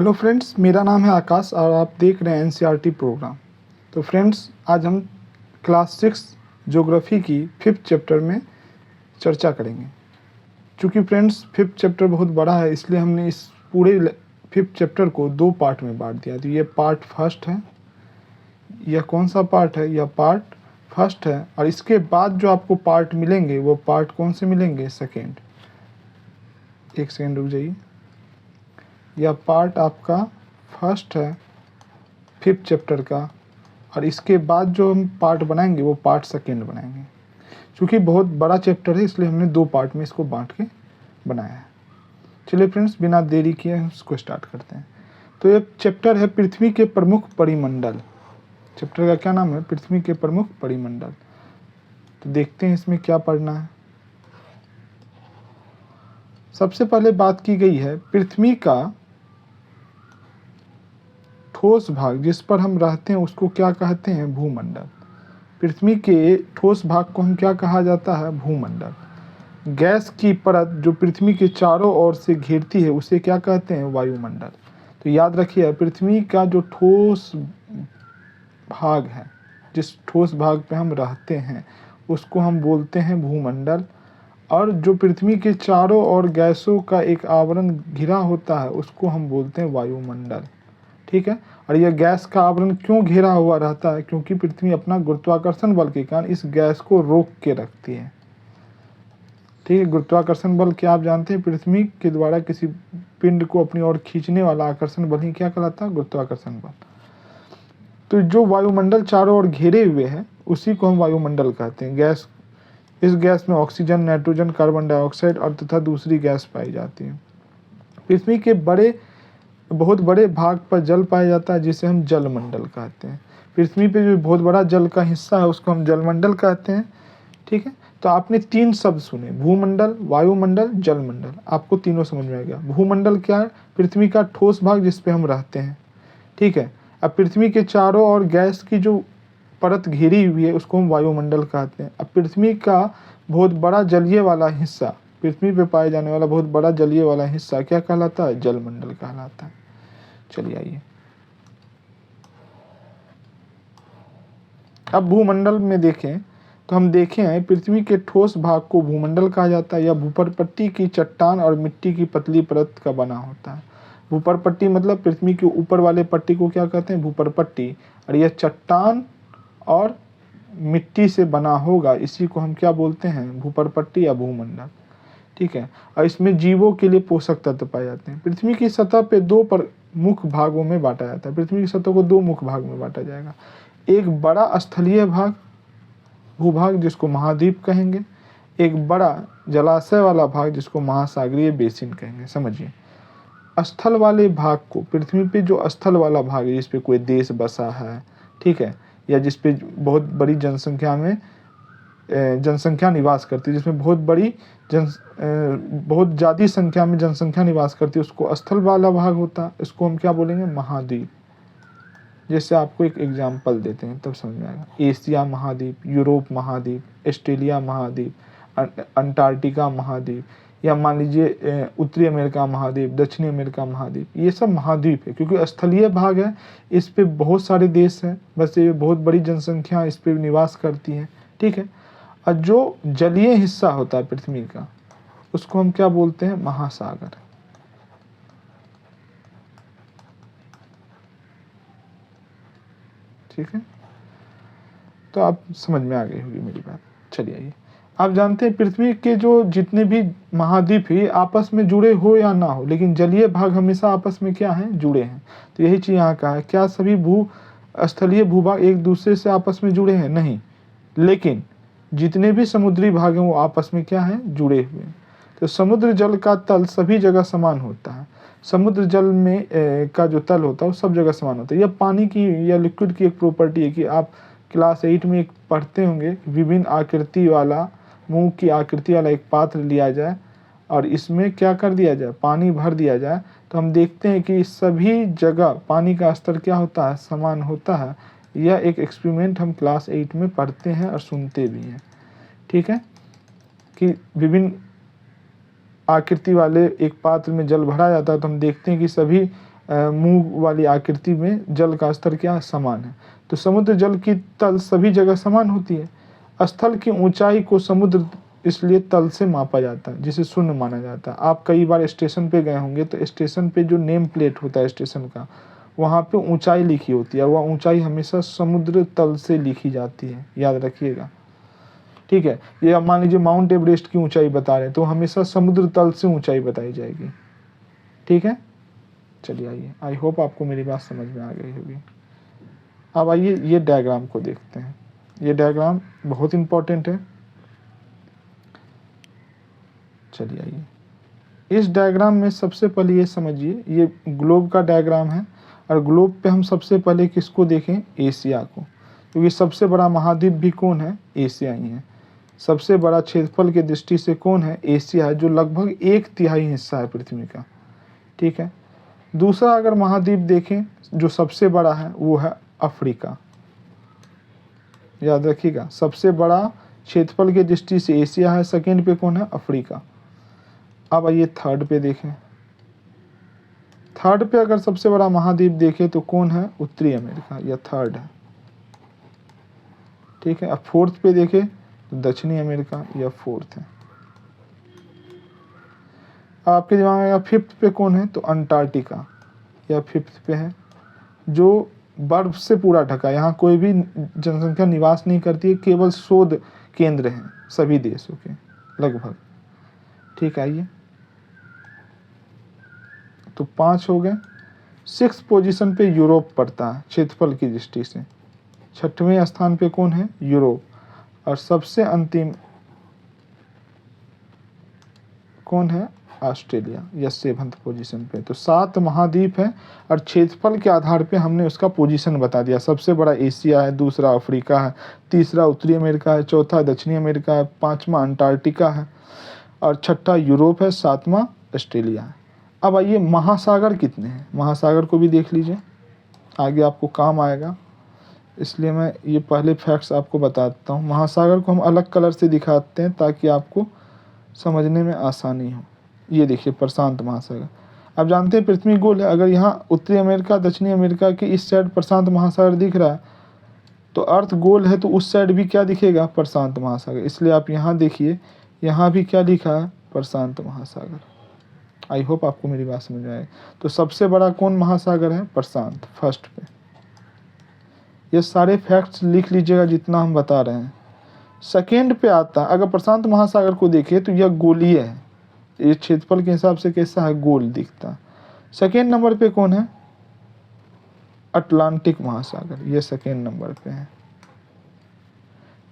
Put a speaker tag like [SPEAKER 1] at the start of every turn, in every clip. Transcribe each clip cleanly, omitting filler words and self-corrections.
[SPEAKER 1] Hello friends, मेरा नाम है आकाश और आप देख रहे हैं एनसीईआरटी प्रोग्राम। तो फ्रेंड्स, आज हम क्लास 6 ज्योग्राफी की 5th चैप्टर में चर्चा करेंगे। चूँकि फ्रेंड्स 5th चैप्टर बहुत बड़ा है, इसलिए हमने इस पूरे 5th चैप्टर को 2 पार्ट में बांट दिया। तो ये पार्ट फर्स्ट है। यह कौन सा पार्ट है? यह पार्ट फर्स्ट है। और इसके बाद जो आपको पार्ट मिलेंगे वो पार्ट कौन से मिलेंगे? सेकेंड। एक सेकेंड रुक जाइए। यह पार्ट आपका फर्स्ट है 5th चैप्टर का, और इसके बाद जो हम पार्ट बनाएंगे वो पार्ट सेकेंड बनाएंगे। क्योंकि बहुत बड़ा चैप्टर है, इसलिए हमने 2 पार्ट में इसको बांट के बनाया है। चलिए फ्रेंड्स, बिना देरी किए हम इसको स्टार्ट करते हैं। तो ये चैप्टर है पृथ्वी के प्रमुख परिमंडल। चैप्टर का क्या नाम है? पृथ्वी के प्रमुख परिमंडल। तो देखते हैं इसमें क्या पढ़ना है। सबसे पहले बात की गई है पृथ्वी का ठोस भाग, जिस पर हम रहते हैं उसको क्या कहते हैं? भूमंडल। पृथ्वी के ठोस भाग को हम क्या कहा जाता है? भूमंडल। गैस की परत जो पृथ्वी के चारों ओर से घेरती है उसे क्या कहते हैं? वायुमंडल। तो याद रखिए, पृथ्वी का जो ठोस भाग है, जिस ठोस भाग पे हम रहते हैं उसको हम बोलते हैं भूमंडल। और जो पृथ्वी के चारों ओर गैसों का एक आवरण घिरा होता है उसको हम बोलते हैं वायुमंडल। ठीक है। और यह गैस का आवरण क्यों घिरा हुआ रहता है? क्योंकि पृथ्वी अपना गुरुत्वाकर्षण बल के कारण इस गैस को रोक के रखती है। ठीक है। गुरुत्वाकर्षण बल क्या आप जानते हैं? पृथ्वी के द्वारा किसी पिंड को अपनी ओर खींचने वाला आकर्षण बल ही क्या कहलाता है? गुरुत्वाकर्षण बल। तो जो वायुमंडल चारों ओर घेरे हुए है उसी को हम वायुमंडल कहते हैं। गैस, इस गैस में ऑक्सीजन, नाइट्रोजन, कार्बन डाइऑक्साइड और तथा दूसरी गैस पाई जाती है। पृथ्वी के बहुत बड़े भाग पर जल पाया जाता है जिसे हम जलमंडल कहते हैं। पृथ्वी पे जो बहुत बड़ा जल का हिस्सा है उसको हम जलमंडल कहते हैं। ठीक है। तो आपने 3 शब्द सुने, भूमंडल, वायुमंडल, जलमंडल। आपको तीनों समझ में आ गया। भूमंडल क्या है? पृथ्वी का ठोस भाग जिस पे हम रहते हैं। ठीक है। अब पृथ्वी के चारों ओर गैस की जो परत घिरी हुई है उसको हम वायुमंडल कहते हैं। अब पृथ्वी का बहुत बड़ा जलीय वाला हिस्सा, पृथ्वी पे पाए जाने वाला बहुत बड़ा जलीय वाला हिस्सा क्या कहलाता है? जलमंडल कहलाता है। चलिए आइए, अब भूमंडल में देखें तो हम देखे हैं पृथ्वी के ठोस भाग को भूमंडल कहा जाता है। यह भूपरपट्टी की चट्टान और मिट्टी की पतली परत का बना होता है। भूपरपट्टी मतलब पृथ्वी के ऊपर वाले पट्टी को क्या कहते हैं? भूपरपट्टी। और यह चट्टान और मिट्टी से बना होगा, इसी को हम क्या बोलते हैं? भूपरपट्टी या भूमंडल। ठीक है। और इसमें जीवों के लिए पोषक तत्व पाए जाते हैं। पृथ्वी की सतह पे 2 मुख्य भागों में बांटा जाता है। पृथ्वी की सतह को 2 मुख्य भाग में बांटा जाएगा। एक बड़ा स्थलीय भाग, भूभाग, जिसको महाद्वीप कहेंगे। एक बड़ा जलाशय वाला भाग जिसको महासागरीय बेसिन कहेंगे। समझिए, स्थल वाले भाग को, पृथ्वी पे जो स्थल वाला भाग है जिसपे कोई देश बसा है, ठीक है, या जिसपे बहुत बड़ी जनसंख्या निवास करती है, जिसमें बहुत ज़्यादा संख्या में जनसंख्या निवास करती है, उसको स्थल वाला भाग होता है। इसको हम क्या बोलेंगे? महाद्वीप। जैसे आपको एक एग्जाम्पल देते हैं तब समझ में आएगा। एशिया महाद्वीप, यूरोप महाद्वीप, ऑस्ट्रेलिया महाद्वीप, अंटार्कटिका महाद्वीप, या मान लीजिए उत्तरी अमेरिका महाद्वीप, दक्षिणी अमेरिका महाद्वीप, ये सब महाद्वीप है क्योंकि स्थलीय भाग है। इस पे बहुत सारे देश हैं, बस ये बहुत बड़ी जनसंख्या इस पे निवास करती है। ठीक है। और जो जलीय हिस्सा होता है पृथ्वी का उसको हम क्या बोलते हैं? महासागर। ठीक है। तो आप समझ में आ गई होगी मेरी बात। चलिए आइए, आप जानते हैं पृथ्वी के जो जितने भी महाद्वीप है आपस में जुड़े हो या ना हो, लेकिन जलीय भाग हमेशा आपस में क्या है? जुड़े हैं। तो यही चीज़ यहाँ का है। क्या सभी स्थलीय भूभाग एक दूसरे से आपस में जुड़े हैं? नहीं, लेकिन जितने भी समुद्री भाग हैं वो आपस में क्या है? जुड़े हुए हैं। तो समुद्र जल का तल सभी जगह समान होता है। समुद्र जल में का जो तल होता है वो सब जगह समान होता है। यह पानी की या लिक्विड की एक प्रॉपर्टी है कि आप क्लास 8 में एक पढ़ते होंगे, विभिन्न आकृति वाला, मुंह की आकृति वाला एक पात्र लिया जाए और इसमें क्या कर दिया जाए? पानी भर दिया जाए, तो हम देखते हैं कि सभी जगह पानी का स्तर क्या होता है? समान होता है। यह एक एक्सपेरिमेंट हम क्लास 8 में पढ़ते हैं और सुनते भी हैं। ठीक है। कि विभिन्न आकृति वाले एक पात्र में जल भरा जाता है तो हम देखते हैं कि सभी मुंह वाली आकृति में जल का स्तर क्या समान है। तो समुद्र जल की तल सभी जगह समान होती है। स्थल की ऊंचाई को समुद्र इसलिए तल से मापा जाता है, जिसे शून्य माना जाता है। आप कई बार स्टेशन पे गए होंगे तो स्टेशन पे जो नेम प्लेट होता है स्टेशन का, वहाँ पे ऊंचाई लिखी होती है और वह ऊंचाई हमेशा समुद्र तल से लिखी जाती है, याद रखिएगा। ठीक है, ये आप मान लीजिए माउंट एवरेस्ट की ऊंचाई बता रहे हैं तो हमेशा समुद्र तल से ऊंचाई बताई जाएगी। ठीक है, चलिए आइए, आई होप आपको मेरी बात समझ में आ गई होगी। अब आइए ये डायग्राम को देखते हैं। ये डायग्राम बहुत इंपॉर्टेंट है। चलिए आइए, इस डायग्राम में सबसे पहले ये समझिए, ये ग्लोब का डायग्राम है और ग्लोब पे हम सबसे पहले किसको देखें, एशिया को, क्योंकि सबसे बड़ा महाद्वीप भी कौन है, एशिया ही है। सबसे बड़ा क्षेत्रफल की दृष्टि से कौन है, एशिया है, जो लगभग 1/3 हिस्सा है पृथ्वी का। ठीक है, दूसरा अगर महाद्वीप देखें जो सबसे बड़ा है वो है अफ्रीका, याद रखिएगा। सबसे बड़ा क्षेत्रफल की दृष्टि से एशिया है, सेकेंड पे कौन है, अफ्रीका। अब आइए थर्ड पे देखें। थर्ड पे अगर सबसे बड़ा महाद्वीप देखें तो कौन है, उत्तरी अमेरिका, यह थर्ड है। ठीक है, अब फोर्थ पे देखें तो दक्षिणी अमेरिका, यह फोर्थ है। अब आपके दिमाग में आएगा फिफ्थ पे कौन है, तो अंटार्कटिका, यह फिफ्थ पे है, जो बर्फ से पूरा ढका। यहाँ कोई भी जनसंख्या निवास नहीं करती है, केवल शोध केंद्र हैं सभी देशों के लगभग। ठीक है, आइए, तो 5 हो गए। 6th पोजीशन पे यूरोप पड़ता है क्षेत्रफल की दृष्टि से। 6वें स्थान पे कौन है, यूरोप। और सबसे अंतिम कौन है, ऑस्ट्रेलिया, या 7th पोजीशन पे। तो 7 महाद्वीप है और क्षेत्रफल के आधार पे हमने उसका पोजीशन बता दिया। सबसे बड़ा एशिया है, दूसरा अफ्रीका है, तीसरा उत्तरी अमेरिका है, चौथा दक्षिणी अमेरिका है, 5वां अंटार्कटिका है और 6ठा यूरोप है, 7वां ऑस्ट्रेलिया है। अब आइए महासागर कितने हैं, महासागर को भी देख लीजिए, आगे आपको काम आएगा, इसलिए मैं ये पहले फैक्ट्स आपको बताता हूँ। महासागर को हम अलग कलर से दिखाते हैं ताकि आपको समझने में आसानी हो। ये देखिए प्रशांत महासागर, आप जानते हैं पृथ्वी गोल है। अगर यहाँ उत्तरी अमेरिका दक्षिणी अमेरिका के इस साइड प्रशांत महासागर दिख रहा है तो अर्थ गोल है, तो उस साइड भी क्या दिखेगा, प्रशांत महासागर। इसलिए आप यहाँ देखिए, यहाँ भी क्या लिखा है, प्रशांत महासागर। आई होप आपको मेरी बात समझ आए। तो सबसे बड़ा कौन महासागर है, प्रशांत, फर्स्ट पे। ये सारे फैक्ट्स लिख लीजिएगा जितना हम बता रहे हैं। सेकेंड पे आता है, अगर प्रशांत महासागर को देखिए तो यह गोलीय है, ये क्षेत्रफल के हिसाब से कैसा है, गोल दिखता। सेकेंड नंबर पे कौन है, अटलांटिक महासागर, ये सेकेंड नंबर पे है।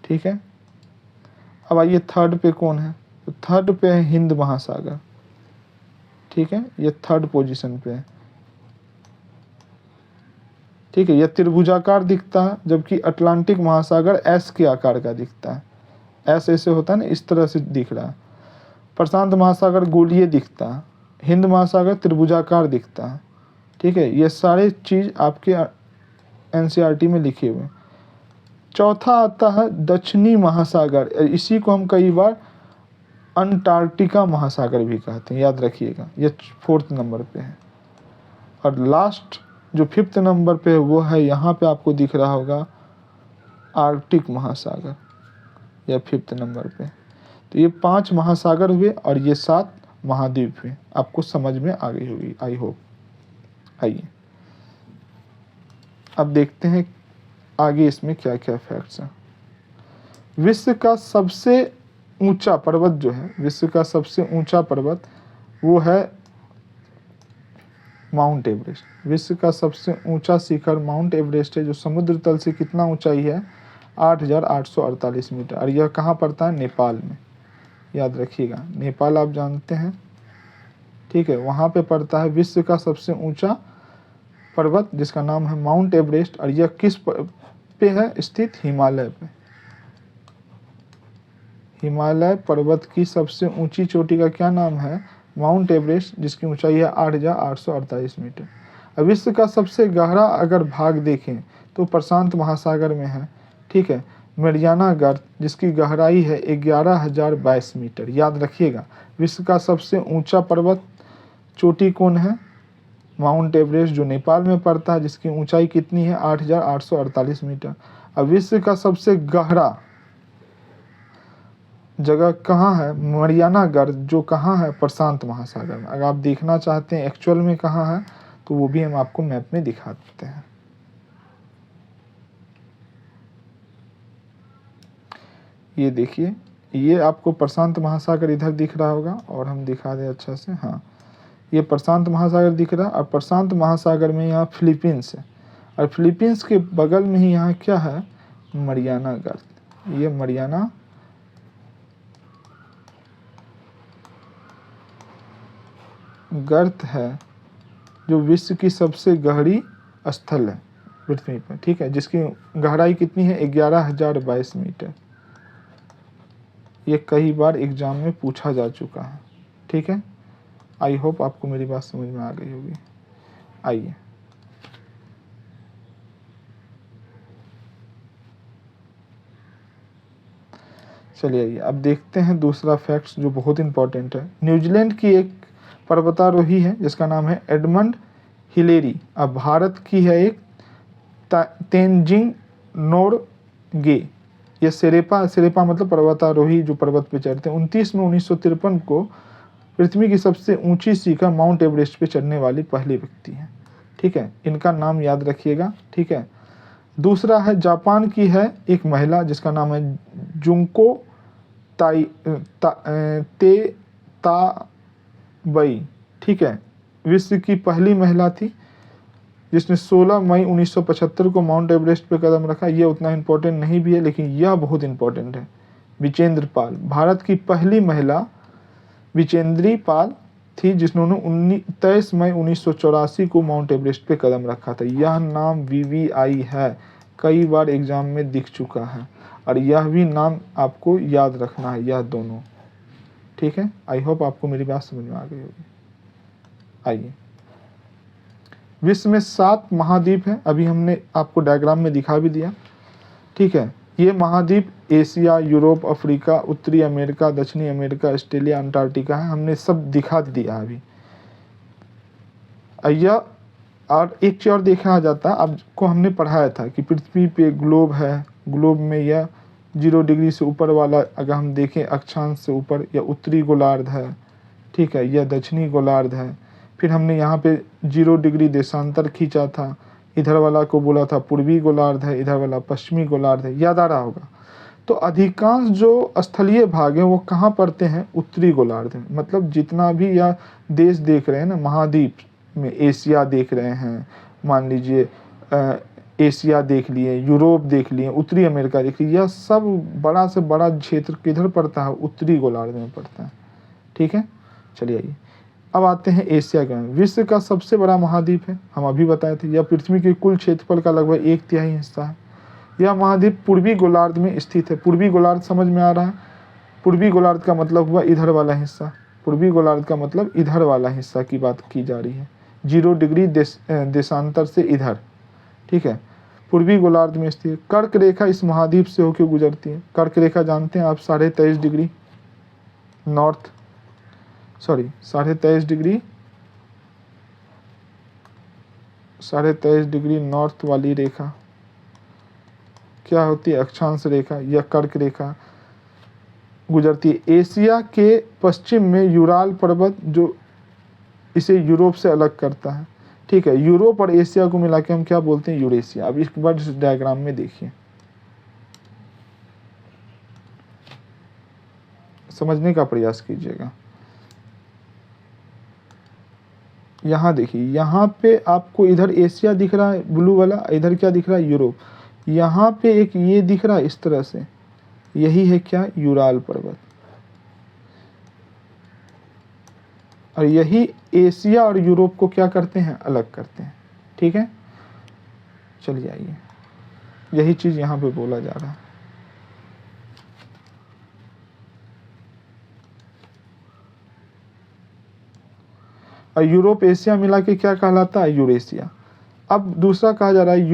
[SPEAKER 1] ठीक है, अब आइए थर्ड पे कौन है, तो थर्ड पे है हिंद महासागर। ठीक है, ये थर्ड पोजीशन पे है। ठीक है, यह त्रिभुजाकार दिखता है, जबकि अटलांटिक महासागर एस के आकार का दिखता है। एस ऐसे होता है ना, इस तरह से दिख रहा है। प्रशांत महासागर गोलीय दिखता है, हिंद महासागर त्रिभुजाकार दिखता है। ठीक है, ये सारे चीज़ आपके एनसीईआरटी में लिखे हुए हैं। चौथा आता है दक्षिणी महासागर, इसी को हम कई बार अंटार्कटिका महासागर भी कहते हैं, याद रखिएगा, ये 4th नंबर पे है। और लास्ट जो 5th नंबर पे है वो है, यहाँ पे आपको दिख रहा होगा आर्कटिक महासागर, या 5th नंबर पे। तो ये 5 महासागर हुए और ये 7 महाद्वीप हुए। आपको समझ में आ गई होगी, आई होप। आइए अब देखते हैं आगे इसमें क्या क्या फैक्ट्स हैं। विश्व का सबसे ऊंचा पर्वत जो है, विश्व का सबसे ऊंचा पर्वत वो है माउंट एवरेस्ट। विश्व का सबसे ऊंचा शिखर माउंट एवरेस्ट है, जो समुद्र तल से कितना ऊंचाई है, 8,848 मीटर। और यह कहाँ पड़ता है, नेपाल में, याद रखिएगा। नेपाल आप जानते हैं, ठीक है, वहाँ पे पड़ता है विश्व का सबसे ऊंचा पर्वत, जिसका नाम है माउंट एवरेस्ट। और यह किस पे है स्थित, हिमालय पे। हिमालय पर्वत की सबसे ऊंची चोटी का क्या नाम है, माउंट एवरेस्ट, जिसकी ऊंचाई है 8,848 मीटर। अब विश्व का सबसे गहरा अगर भाग देखें तो प्रशांत महासागर में है। ठीक है, मेरियाना गर्त, जिसकी गहराई है 11,022 मीटर। याद रखिएगा, विश्व का सबसे ऊंचा पर्वत चोटी कौन है, माउंट एवरेस्ट जो नेपाल में पड़ता है, जिसकी ऊंचाई कितनी है 8,848 मीटर। अब विश्व का सबसे गहरा जगह कहाँ है, मरियाना गर्त, जो कहाँ है, प्रशांत महासागर में। अगर आप देखना चाहते हैं एक्चुअल में कहाँ है तो वो भी हम आपको मैप में दिखा देते हैं। ये देखिए, ये आपको प्रशांत महासागर इधर दिख रहा होगा, और हम दिखा दें अच्छा से, हाँ ये प्रशांत महासागर दिख रहा है। और प्रशांत महासागर में यहाँ फिलीपींस है, और फिलीपींस के बगल में ही यहाँ क्या है, मरियाना गर्त। ये मरियाना गर्त है जो विश्व की सबसे गहरी स्थल है पृथ्वी पर, ठीक है, जिसकी गहराई कितनी है 11,022 मीटर। ये कई बार एग्जाम में पूछा जा चुका है, ठीक है। आई होप आपको मेरी बात समझ में आ गई होगी। आइए चलिए आइए अब देखते हैं दूसरा फैक्ट्स जो बहुत इंपॉर्टेंट है। न्यूजीलैंड की एक पर्वतारोही है जिसका नाम है एडमंड हिलेरी। अब भारत की है एक तेनजिंग नोरगे। ये सेरेपा मतलब पर्वतारोही जो पर्वत पे चढ़ते हैं। 29 में 1953 को पृथ्वी की सबसे ऊंची शिखर माउंट एवरेस्ट पे चढ़ने वाली पहली व्यक्ति है, ठीक है। इनका नाम याद रखिएगा, ठीक है। दूसरा है जापान की है एक महिला जिसका नाम है जुंको ताबई, ठीक है। विश्व की पहली महिला थी जिसने 16 मई 1975 को माउंट एवरेस्ट पे कदम रखा। ये उतना इम्पोर्टेंट नहीं भी है लेकिन यह बहुत इम्पोर्टेंट है। विजेंद्र पाल, भारत की पहली महिला विजेंद्री पाल थी जिन्होंने 23 मई 1984 को माउंट एवरेस्ट पे कदम रखा था। यह नाम VVI है, कई बार एग्जाम में दिख चुका है, और यह भी नाम आपको याद रखना है, यह दोनों, ठीक है। आई होप आपको मेरी बात समझ में आ गई होगी। आइए, विश्व में 7 महाद्वीप हैं, अभी हमने आपको डायग्राम में दिखा भी दिया, ठीक है। ये महाद्वीप एशिया, यूरोप, अफ्रीका, उत्तरी अमेरिका, दक्षिणी अमेरिका, ऑस्ट्रेलिया, अंटार्कटिका है। हमने सब दिखा दिया अभी। यह और एक चीज और देखा जाता है, आपको हमने पढ़ाया था कि पृथ्वी पे ग्लोब है, ग्लोब में यह 0 डिग्री से ऊपर वाला अगर हम देखें अक्षांश से ऊपर, यह उत्तरी गोलार्ध है, ठीक है, यह दक्षिणी गोलार्ध है। फिर हमने यहाँ पे 0 डिग्री देशांतर खींचा था, इधर वाला को बोला था पूर्वी गोलार्ध है, इधर वाला पश्चिमी गोलार्ध है, याद आ रहा होगा। तो अधिकांश जो स्थलीय भाग हैं वो कहाँ पड़ते हैं, उत्तरी गोलार्ध में। मतलब जितना भी यह देश देख रहे हैं ना महाद्वीप में, एशिया देख रहे हैं, मान लीजिए एशिया देख लिए, यूरोप देख लिए, उत्तरी अमेरिका देख लिए, यह सब बड़ा से बड़ा क्षेत्र किधर पड़ता है, उत्तरी गोलार्ध में पड़ता है, ठीक है। चलिए आइए अब आते हैं एशिया के। विश्व का सबसे बड़ा महाद्वीप है, हम अभी बताए थे, यह पृथ्वी के कुल क्षेत्रफल का लगभग 1/3 हिस्सा है। यह महाद्वीप पूर्वी गोलार्ध में स्थित है। पूर्वी गोलार्ध समझ में आ रहा है, पूर्वी गोलार्ध का मतलब हुआ इधर वाला हिस्सा, पूर्वी गोलार्ध का मतलब इधर वाला हिस्सा की बात की जा रही है, 0 डिग्री देशांतर से इधर, ठीक है, पूर्वी गोलार्ध में स्थित। कर्क रेखा इस महाद्वीप से होकर गुजरती है। कर्क रेखा जानते हैं आप, 23.5 degree north, sorry 23.5 degree 23.5 degree north वाली रेखा क्या होती है, अक्षांश रेखा या कर्क रेखा गुजरती है। एशिया के पश्चिम में यूराल पर्वत जो इसे यूरोप से अलग करता है, ठीक है। यूरोप और एशिया को मिला के हम क्या बोलते हैं, यूरेशिया। अब एक बार इस डायग्राम में देखिए, समझने का प्रयास कीजिएगा। यहाँ देखिए, यहाँ पे आपको इधर एशिया दिख रहा है ब्लू वाला, इधर क्या दिख रहा है, यूरोप। यहाँ पे एक ये दिख रहा है इस तरह से, यही है क्या, यूराल पर्वत। और यही एशिया और यूरोप को क्या करते हैं, अलग करते हैं, ठीक है। चलिए आइए, यही चीज यहाँ पे बोला जा रहा है। और यूरोप एशिया मिला के क्या कहलाता है, यूरेशिया। अब दूसरा कहा जा रहा है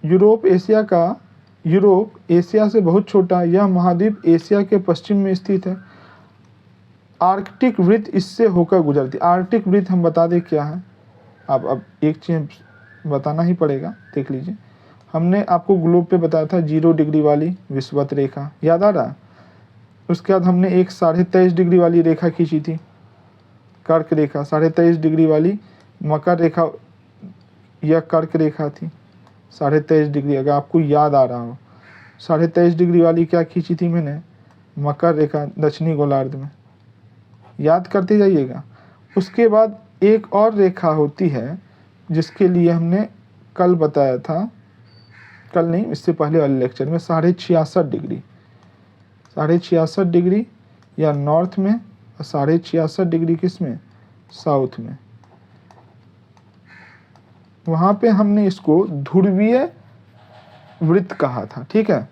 [SPEAKER 1] यूरोप एशिया का, यूरोप एशिया से बहुत छोटा है। यह महाद्वीप एशिया के पश्चिम में स्थित है। आर्कटिक वृत्त इससे होकर गुजरती। आर्कटिक वृत्त हम बता दें क्या है, आप अब एक चीज़ बताना ही पड़ेगा, देख लीजिए। हमने आपको ग्लोब पे बताया था 0 डिग्री वाली विषुवत रेखा, याद आ रहा? उसके बाद हमने एक 23.5 डिग्री वाली रेखा खींची थी, कर्क रेखा, 23.5 डिग्री वाली मकर रेखा, यह कर्क रेखा थी 23.5 डिग्री, अगर आपको याद आ रहा हो। 23.5 डिग्री वाली क्या खींची थी मैंने? मकर रेखा, दक्षिणी गोलार्ध में, याद करते जाइएगा। उसके बाद एक और रेखा होती है जिसके लिए हमने कल बताया था, कल नहीं, इससे पहले वाले लेक्चर में, 66.5 डिग्री, 66.5 डिग्री या नॉर्थ में, और 66.5 डिग्री किस में? साउथ में। वहाँ पे हमने इसको ध्रुवीय वृत्त कहा था, ठीक है।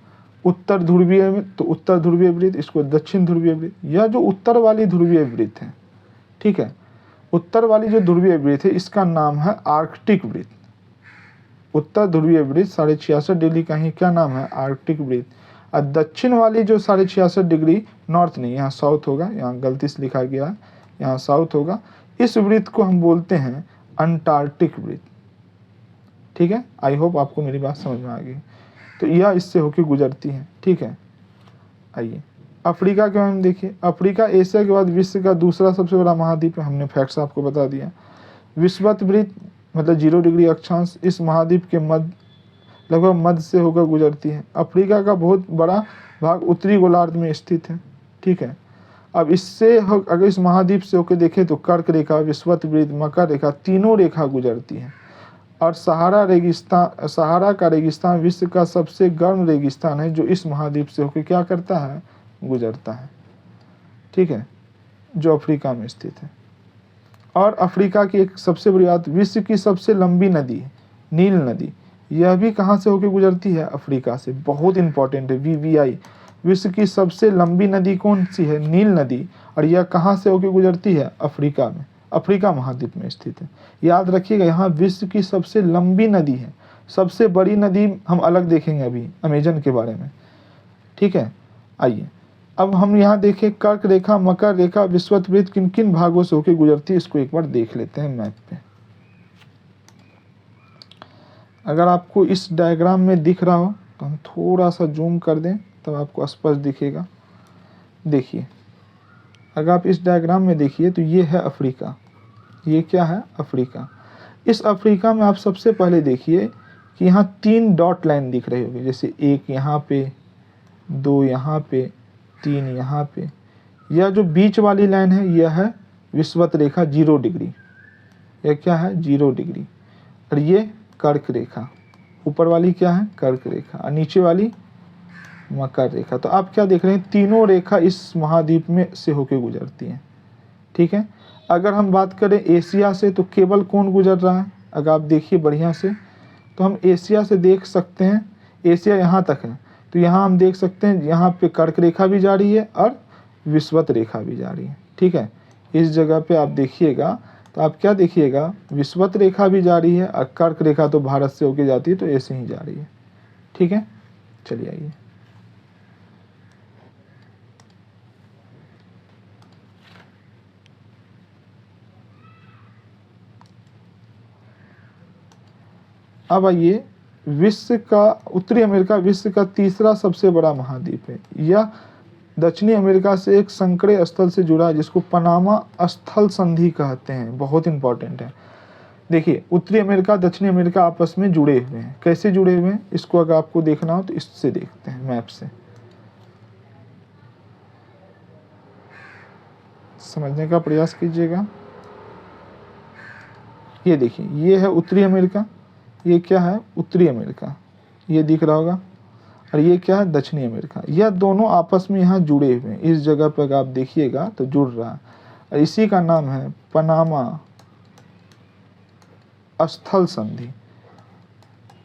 [SPEAKER 1] उत्तर ध्रुवीय तो उत्तर ध्रुवीय वृत्त, इसको दक्षिण ध्रुवीय वृत्त। यह जो उत्तर वाली ध्रुवीय वृत्त है, ठीक है, उत्तर वाली जो ध्रुवीय वृत्त है इसका नाम है आर्कटिक वृत्त। उत्तर ध्रुवीय वृत्त 66.5 डिग्री का ही क्या नाम है? आर्कटिक वृत्त। और दक्षिण वाली जो 66.5 डिग्री, नॉर्थ नहीं, यहाँ साउथ होगा, यहाँ गलती से लिखा गया है, यहाँ साउथ होगा। इस वृत्त को हम बोलते हैं अंटार्कटिक वृत्त, ठीक है। आई होप आपको मेरी बात समझ में आ गई। तो यह इससे होकर गुजरती है, ठीक है। आइए अफ्रीका के बारे में देखिए। अफ्रीका एशिया के बाद विश्व का दूसरा सबसे बड़ा महाद्वीप है, हमने फैक्ट्स आपको बता दिया। विषुवत वृत्त मतलब 0 डिग्री अक्षांश इस महाद्वीप के मध्य, लगभग मध्य से होकर गुजरती है। अफ्रीका का बहुत बड़ा भाग उत्तरी गोलार्ध में स्थित है, ठीक है। अब इससे अगर इस महाद्वीप से होकर देखें तो कर्क रेखा, विषुवत वृत्त, मकर रेखा, तीनों रेखा गुजरती हैं। और सहारा का रेगिस्तान विश्व का सबसे गर्म रेगिस्तान है, जो इस महाद्वीप से होकर क्या करता है? गुजरता है, ठीक है, जो अफ्रीका में स्थित है। और अफ्रीका की एक सबसे बड़ी बात, विश्व की सबसे लंबी नदी नील नदी, यह भी कहाँ से होकर गुजरती है? अफ्रीका से। बहुत इंपॉर्टेंट है, VVI। विश्व की सबसे लंबी नदी कौन सी है? नील नदी। और यह कहाँ से होकर गुजरती है? अफ्रीका में, अफ्रीका महाद्वीप में स्थित है। याद रखिएगा, यहाँ विश्व की सबसे लंबी नदी है। सबसे बड़ी नदी हम अलग देखेंगे अभी, अमेजन के बारे में, ठीक है। आइए अब हम यहाँ देखें, कर्क रेखा, मकर रेखा, विषुवत वृत्त किन किन भागों से होकर गुजरती है, इसको एक बार देख लेते हैं मैप पे। अगर आपको इस डायग्राम में दिख रहा हो तो हम थोड़ा सा जूम कर दें, तब आपको स्पष्ट दिखेगा। देखिए, अगर आप इस डायग्राम में देखिए तो ये है अफ्रीका, ये क्या है? अफ्रीका। इस अफ्रीका में आप सबसे पहले देखिए कि यहाँ 3 डॉट लाइन दिख रही होगी, जैसे एक यहाँ पे, 2 यहाँ पे, 3 यहाँ पे। यह जो बीच वाली लाइन है यह है विषुवत रेखा 0 डिग्री, यह क्या है? 0 डिग्री। और ये कर्क रेखा, ऊपर वाली क्या है? कर्क रेखा, और नीचे वाली मकर रेखा। तो आप क्या देख रहे हैं? तीनों रेखा इस महाद्वीप में से होकर गुजरती हैं, ठीक है। अगर हम बात करें एशिया से तो केवल कौन गुजर रहा है? अगर आप देखिए बढ़िया से तो हम एशिया से देख सकते हैं, एशिया यहाँ तक है, तो यहाँ हम देख सकते हैं यहाँ पे कर्क रेखा भी जा रही है और विषुवत रेखा भी जा रही है, ठीक है। इस जगह पे आप देखिएगा तो आप क्या देखिएगा? विषुवत रेखा भी जा रही है और कर्क रेखा तो भारत से होके जाती है, तो ऐसे ही जा रही है, ठीक है। चलिए आइए, अब आइए, विश्व का उत्तरी अमेरिका विश्व का तीसरा सबसे बड़ा महाद्वीप है। यह दक्षिणी अमेरिका से एक संकरे स्थल से जुड़ा है, जिसको पनामा स्थल संधि कहते हैं। बहुत इंपॉर्टेंट है। देखिए, उत्तरी अमेरिका दक्षिणी अमेरिका आपस में जुड़े हुए हैं। कैसे जुड़े हुए हैं, इसको अगर आपको देखना हो तो इससे देखते हैं, मैप से समझने का प्रयास कीजिएगा। ये देखिए, ये है उत्तरी अमेरिका, ये क्या है? उत्तरी अमेरिका, ये दिख रहा होगा। और ये क्या है? दक्षिणी अमेरिका। यह दोनों आपस में यहाँ जुड़े हुए हैं। इस जगह पर अगर आप देखिएगा तो जुड़ रहा है, और इसी का नाम है पनामा स्थल संधि।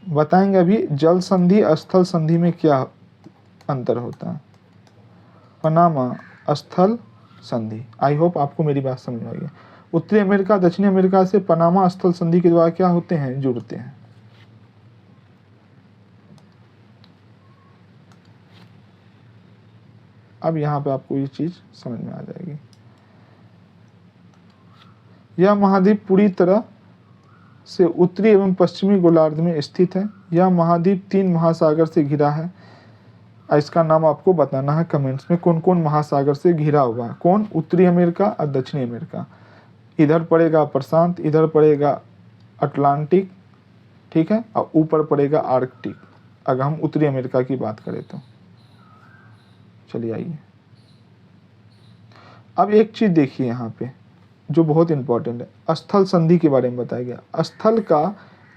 [SPEAKER 1] बताएंगे अभी जल संधि स्थल संधि में क्या अंतर होता है। पनामा स्थल संधि, आई होप आपको मेरी बात समझ में आई है। उत्तरी अमेरिका दक्षिणी अमेरिका से पनामा स्थल संधि के द्वारा क्या होते हैं? जुड़ते हैं। अब यहाँ पे आपको ये चीज समझ में आ जाएगी। यह महाद्वीप पूरी तरह से उत्तरी एवं पश्चिमी गोलार्ध में स्थित है। यह महाद्वीप 3 महासागर से घिरा है। इसका नाम आपको बताना है कमेंट्स में, कौन कौन महासागर से घिरा हुआ है। कौन? उत्तरी अमेरिका और दक्षिणी अमेरिका। इधर पड़ेगा प्रशांत, इधर पड़ेगा अटलांटिक, ठीक है, और ऊपर पड़ेगा आर्कटिक, अगर हम उत्तरी अमेरिका की बात करें तो। चलिए आइए, अब एक चीज देखिए यहाँ पे जो बहुत इंपॉर्टेंट है, स्थल संधि के बारे में बताया गया। स्थल का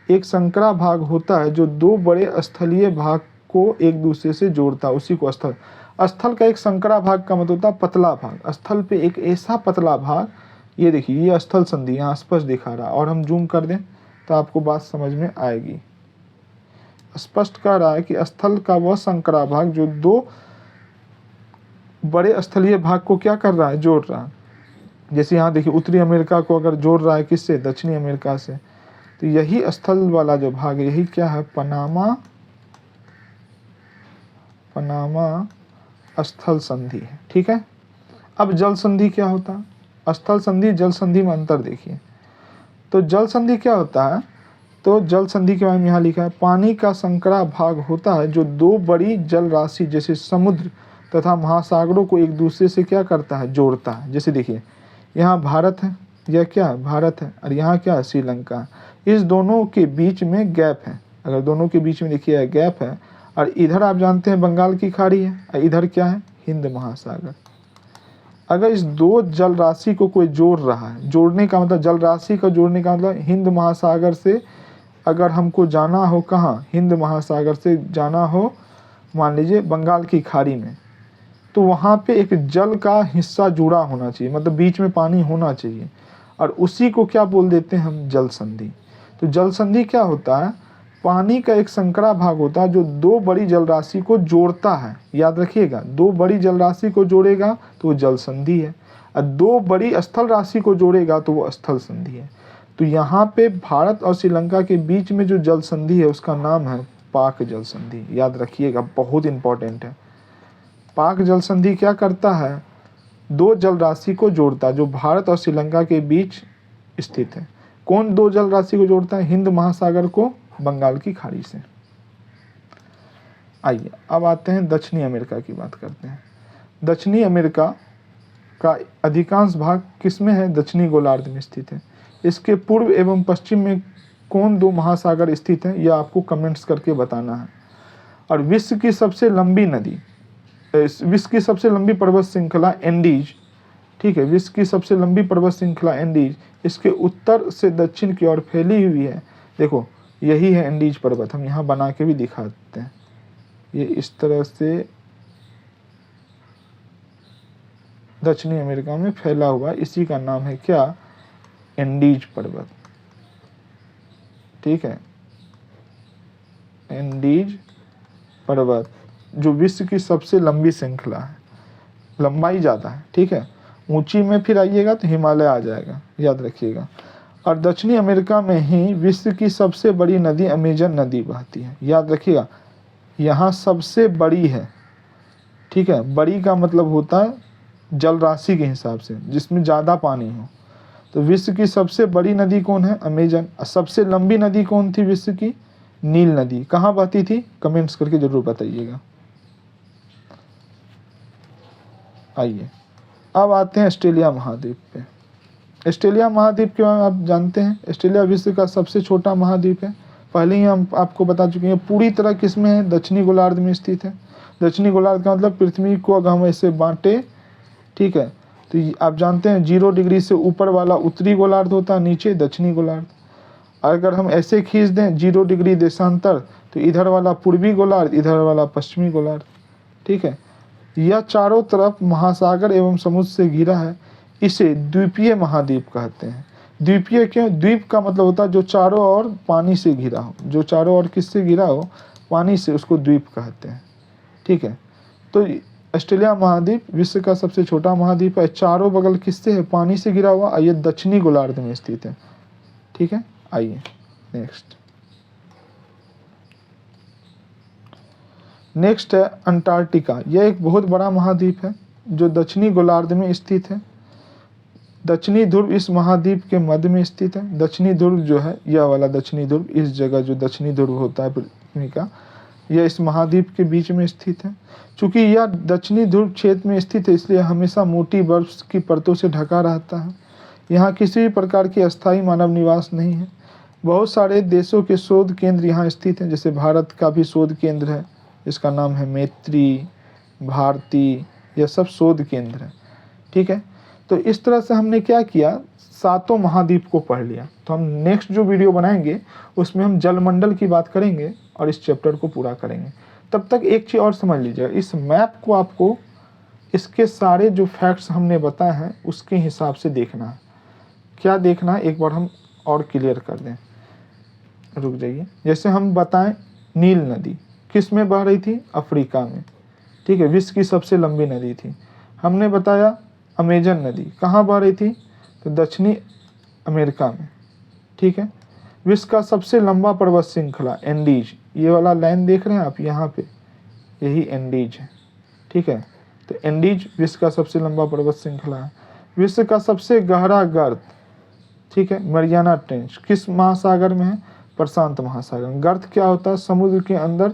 [SPEAKER 1] एक संकरा भाग होता है जो 2 बड़े स्थलीय भाग को एक दूसरे से जोड़ता है, उसी को स्थल। स्थल का एक संकरा भाग का मतलब होता है पतला भाग। स्थल पे एक ऐसा पतला भाग, ये देखिए ये स्थल संधि यहाँ स्पष्ट दिखा रहा है, और हम जूम कर दें तो आपको बात समझ में आएगी। स्पष्ट कह रहा है कि स्थल का वह संकरा भाग जो 2 बड़े स्थलीय भाग को क्या कर रहा है? जोड़ रहा है। जैसे यहाँ देखिए उत्तरी अमेरिका को अगर जोड़ रहा है किससे? दक्षिणी अमेरिका से, तो यही स्थल वाला जो भाग है यही क्या है? पनामा स्थल संधि है, ठीक है। अब जल संधि क्या होता है? स्थल संधि जल संधि में अंतर देखिए। तो जल संधि क्या होता है? तो जल संधि के बारे में यहाँ लिखा है, पानी का संकरा भाग होता है जो 2 बड़ी जल राशि जैसे समुद्र तथा महासागरों को एक दूसरे से क्या करता है? जोड़ता है। जैसे देखिए यहाँ भारत है, यह क्या है? भारत है, और यहाँ क्या है? श्रीलंका है। इस दोनों के बीच में गैप है, अगर दोनों के बीच में देखिए गैप है, और इधर आप जानते हैं बंगाल की खाड़ी है, और इधर क्या है? हिंद महासागर। अगर इस 2 जल राशि को कोई जोड़ रहा है, जोड़ने का मतलब जल राशि का जोड़ने का मतलब हिंद महासागर से अगर हमको जाना हो, कहाँ? हिंद महासागर से जाना हो मान लीजिए बंगाल की खाड़ी में, तो वहाँ पे एक जल का हिस्सा जुड़ा होना चाहिए, मतलब बीच में पानी होना चाहिए, और उसी को क्या बोल देते हैं हम? जल संधि। तो जल संधि क्या होता है? पानी का एक संकरा भाग होता है जो 2 बड़ी जल राशि को जोड़ता है। याद रखिएगा, 2 बड़ी जल राशि को जोड़ेगा तो वो जल संधि है, और 2 बड़ी स्थल राशि को जोड़ेगा तो वो स्थल संधि है। तो यहाँ पे भारत और श्रीलंका के बीच में जो जल संधि है उसका नाम है पाक जल संधि। याद रखिएगा, बहुत इंपॉर्टेंट है। पाक जल संधि क्या करता है? 2 जल राशि को जोड़ता है जो भारत और श्रीलंका के बीच स्थित है। कौन 2 जल राशि को जोड़ता है? हिंद महासागर को बंगाल की खाड़ी से। आइए अब आते हैं दक्षिणी अमेरिका की बात करते हैं। दक्षिणी अमेरिका का अधिकांश भाग किसमें है? दक्षिणी गोलार्ध में स्थित है। इसके पूर्व एवं पश्चिम में कौन 2 महासागर स्थित हैं? यह आपको कमेंट्स करके बताना है। और विश्व की सबसे लंबी नदी, विश्व की सबसे लंबी पर्वत श्रृंखला एंडीज, ठीक है, विश्व की सबसे लंबी पर्वत श्रृंखला एंडीज इसके उत्तर से दक्षिण की ओर फैली हुई है। देखो यही है एंडीज पर्वत, हम यहाँ बना के भी दिखा देते हैं। ये इस तरह से दक्षिणी अमेरिका में फैला हुआ, इसी का नाम है क्या? एंडीज पर्वत, ठीक है। एंडीज पर्वत जो विश्व की सबसे लंबी श्रृंखला है, लंबाई ज़्यादा है, ठीक है। ऊंची में फिर आइएगा तो हिमालय आ जाएगा, याद रखिएगा। और दक्षिणी अमेरिका में ही विश्व की सबसे बड़ी नदी अमेजन नदी बहती है। याद रखिएगा, यहाँ सबसे बड़ी है, ठीक है। बड़ी का मतलब होता है जल राशि के हिसाब से, जिसमें ज़्यादा पानी हो। तो विश्व की सबसे बड़ी नदी कौन है? अमेजन। सबसे लंबी नदी कौन थी विश्व की? नील नदी। कहाँ बहती थी? कमेंट्स करके जरूर बताइएगा। आइए अब आते हैं ऑस्ट्रेलिया महाद्वीप पे। ऑस्ट्रेलिया महाद्वीप के बारे में आप जानते हैं, ऑस्ट्रेलिया विश्व का सबसे छोटा महाद्वीप है। पहले ही हम आपको बता चुके हैं। पूरी तरह किस में है? दक्षिणी गोलार्ध में स्थित है। दक्षिणी गोलार्ध का मतलब पृथ्वी को अगर हम ऐसे बांटे, ठीक है, तो आप जानते हैं 0 डिग्री से ऊपर वाला उत्तरी गोलार्ध होता है, नीचे दक्षिणी गोलार्ध। अगर हम ऐसे खींच दें 0 डिग्री देशांतर, तो इधर वाला पूर्वी गोलार्ध, इधर वाला पश्चिमी गोलार्ध, ठीक है। यह चारों तरफ महासागर एवं समुद्र से घिरा है। इसे द्वीपीय महाद्वीप कहते हैं। द्वीपीय क्यों? द्वीप का मतलब होता है जो चारों ओर पानी से घिरा हो, जो चारों ओर किससे घिरा हो? पानी से, उसको द्वीप कहते हैं, ठीक है। तो ऑस्ट्रेलिया महाद्वीप विश्व का सबसे छोटा महाद्वीप है। चारों बगल किससे है? पानी से घिरा हुआ। ये दक्षिणी गोलार्ध में स्थित है, ठीक है। आइए नेक्स्ट है अंटार्कटिका। यह एक बहुत बड़ा महाद्वीप है जो दक्षिणी गोलार्ध में स्थित है। दक्षिणी ध्रुव इस महाद्वीप के मध्य में स्थित है। दक्षिणी ध्रुव जो है, यह वाला दक्षिणी ध्रुव, इस जगह जो दक्षिणी ध्रुव होता है पृथ्वी का, यह इस महाद्वीप के बीच में स्थित है। चूँकि यह दक्षिणी ध्रुव क्षेत्र में स्थित है, इसलिए हमेशा मोटी बर्फ की परतों से ढका रहता है। यहाँ किसी भी प्रकार की अस्थायी मानव निवास नहीं है। बहुत सारे देशों के शोध केंद्र यहाँ स्थित हैं, जैसे भारत का भी शोध केंद्र है, इसका नाम है मैत्री, भारती, यह सब शोध केंद्र है। ठीक है, तो इस तरह से हमने क्या किया, सातों महाद्वीप को पढ़ लिया। तो हम नेक्स्ट जो वीडियो बनाएंगे उसमें हम जलमंडल की बात करेंगे और इस चैप्टर को पूरा करेंगे। तब तक एक चीज़ और समझ लीजिएगा, इस मैप को आपको इसके सारे जो फैक्ट्स हमने बताए हैं उसके हिसाब से देखना है। क्या देखना है, एक बार हम और क्लियर कर दें, रुक जाइए। जैसे हम बताएं, नील नदी किस में बह रही थी, अफ्रीका में। ठीक है, विश्व की सबसे लंबी नदी थी। हमने बताया अमेजन नदी कहाँ बह रही थी, तो दक्षिणी अमेरिका में। ठीक है, विश्व का सबसे लंबा पर्वत श्रृंखला एंडीज, ये वाला लाइन देख रहे हैं आप यहाँ पे, यही एंडीज है। ठीक है, तो एंडीज विश्व का सबसे लंबा पर्वत श्रृंखला है। विश्व का सबसे गहरा गर्त, ठीक है, मरियाना ट्रेंच, किस महासागर में है, प्रशांत महासागर। गर्त क्या होता है, समुद्र के अंदर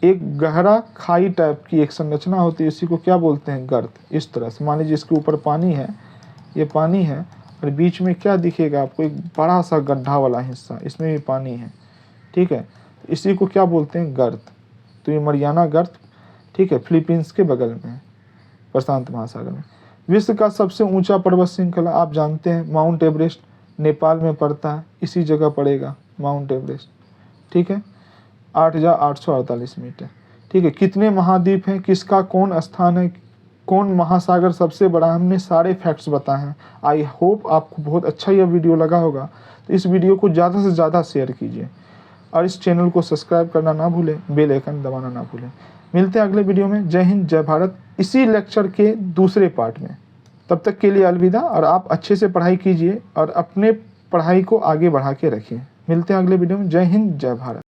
[SPEAKER 1] एक गहरा खाई टाइप की एक संरचना होती है, इसी को क्या बोलते हैं, गर्त। इस तरह से मान लीजिए इसके ऊपर पानी है, ये पानी है, और बीच में क्या दिखेगा आपको, एक बड़ा सा गड्ढा वाला हिस्सा, इसमें भी पानी है। ठीक है, इसी को क्या बोलते हैं, गर्त। तो ये मरियाना गर्त, ठीक है, फिलीपींस के बगल में है, प्रशांत महासागर में। विश्व का सबसे ऊंचा पर्वत श्रृंखला आप जानते हैं, माउंट एवरेस्ट, नेपाल में पड़ता है, इसी जगह पड़ेगा माउंट एवरेस्ट। ठीक है, 8,848 मीटर। ठीक है, कितने महाद्वीप हैं, किसका कौन स्थान है, कौन महासागर सबसे बड़ा, हमने सारे फैक्ट्स बताए हैं। आई होप आपको बहुत अच्छा यह वीडियो लगा होगा। तो इस वीडियो को ज़्यादा से ज़्यादा शेयर कीजिए और इस चैनल को सब्सक्राइब करना ना भूलें, बेल आइकन दबाना ना भूलें। मिलते हैं अगले वीडियो में। जय हिंद, जय भारत, इसी लेक्चर के दूसरे पार्ट में। तब तक के लिए अलविदा, और आप अच्छे से पढ़ाई कीजिए और अपने पढ़ाई को आगे बढ़ा के रखिए। मिलते हैं अगले वीडियो में। जय हिंद, जय भारत।